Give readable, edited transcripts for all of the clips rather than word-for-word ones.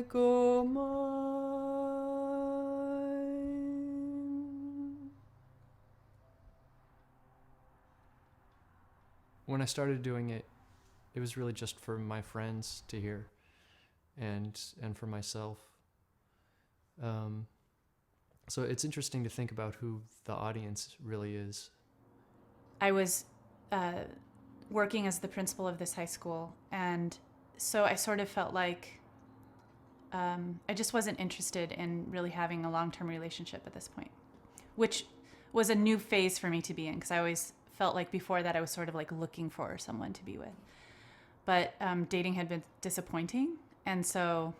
fickle mind. When I started doing it, it was really just for my friends to hear, and for myself. So it's interesting to think about who the audience really is. I was working as the principal of this high school, and so I sort of felt like I just wasn't interested in really having a long-term relationship at this point, which was a new phase for me to be in, because I always felt like before that I was sort of like looking for someone to be with. But dating had been disappointing, and so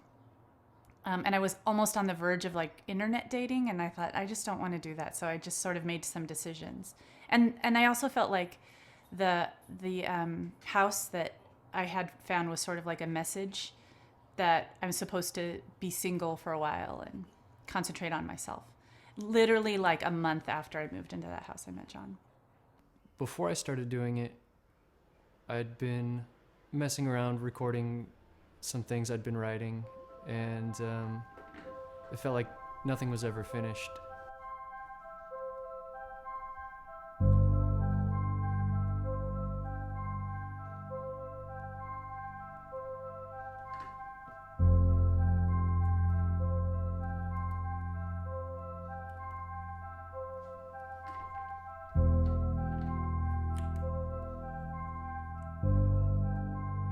and I was almost on the verge of like internet dating, and I thought I just don't want to do that. So I just sort of made some decisions, and I also felt like the house that I had found was sort of like a message that I'm supposed to be single for a while and concentrate on myself. Literally like a month after I moved into that house, I met John. Before I started doing it, I'd been messing around recording some things I'd been writing, and it felt like nothing was ever finished.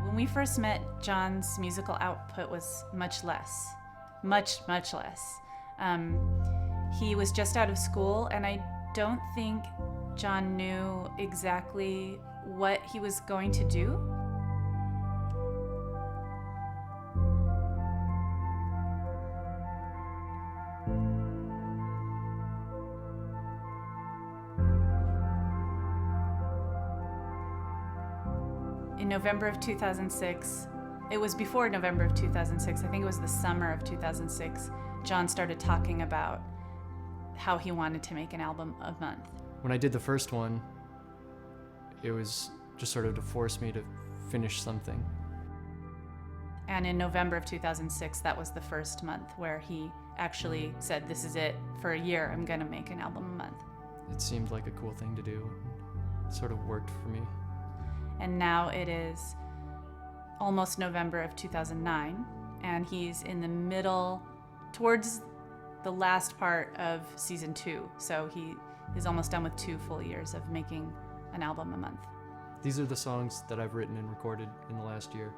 When we first met, John's musical output was much less. Much less. He was just out of school, and I don't think John knew exactly what he was going to do. In November of 2006, it was before November of 2006, I think it was the summer of 2006, John started talking about how he wanted to make an album a month. When I did the first one, it was just sort of to force me to finish something. And in November of 2006, that was the first month where he actually said, this is it, for a year, I'm gonna make an album a month. It seemed like a cool thing to do. It sort of worked for me. And now it is almost November of 2009, and he's in the middle, towards the last part of season 2. So he is almost done with 2 full years of making an album a month. These are the songs that I've written and recorded in the last year.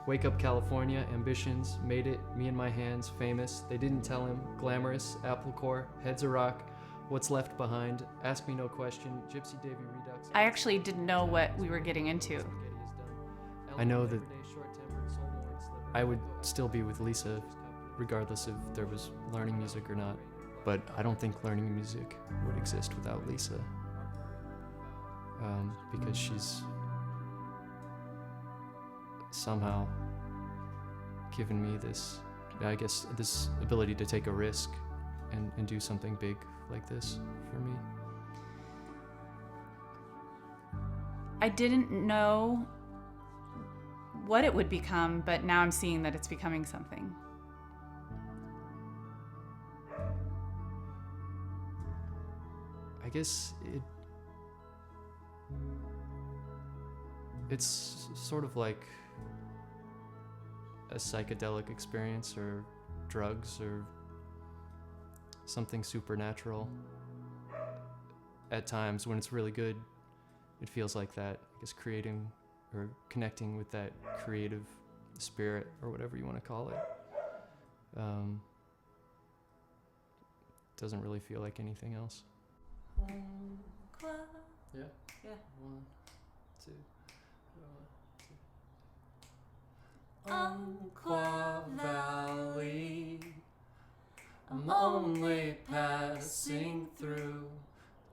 Wake Up California, Ambitions, Made It, Me and My Hands, Famous, They Didn't Tell Him, Glamorous, Apple Core, Heads a Rock, What's Left Behind, Ask Me No Question, Gypsy Davy Redux. I actually didn't know what we were getting into. I know that I would still be with Lisa regardless if there was learning music or not, but I don't think learning music would exist without Lisa, because she's somehow given me this, I guess, this ability to take a risk and do something big like this for me. I didn't know what it would become, but now I'm seeing that it's becoming something. I guess it's sort of like a psychedelic experience or drugs or something supernatural. At times when it's really good, it feels like that. I guess creating or connecting with that creative spirit or whatever you want to call it. Doesn't really feel like anything else. Yeah. Yeah. 1, 2. Umpqua Valley, I'm only passing through.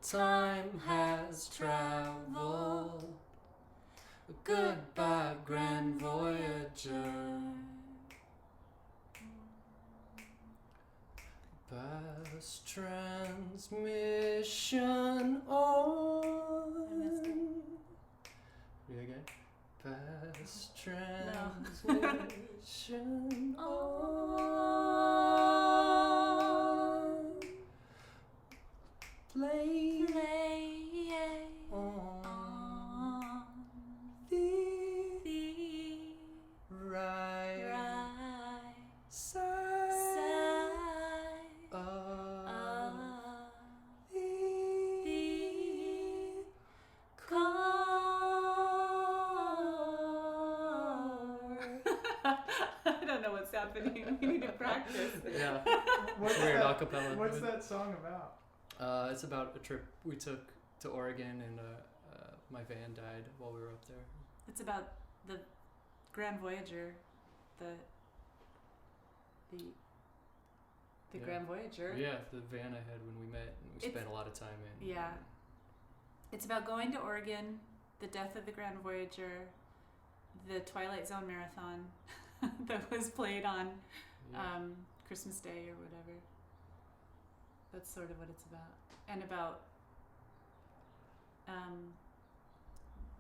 Time has traveled. Goodbye, Grand Voyager. Past transmission on. Read again. past translation on, play on the the right right side side of of the car. I don't know what's happening. We need to practice. Yeah. What's Weird that- acapella. What's that song about? It's about a trip we took to Oregon, and my van died while we were up there. It's about the Grand Voyager, the Yeah. Grand Voyager. Yeah, the van I had when we met, and we It's- spent a lot of time in. Yeah. It's about going to Oregon, the death of the Grand Voyager, the Twilight Zone marathon that was played on Yeah. Christmas Day or whatever. That's sort of what it's about. And about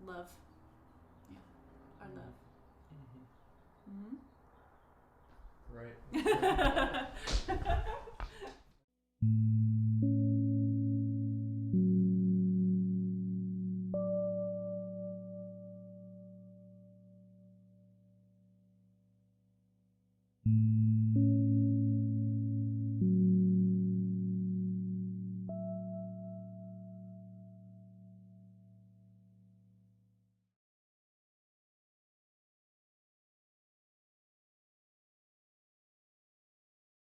love. Yeah, our love. Mhm. Mm-hmm. Right.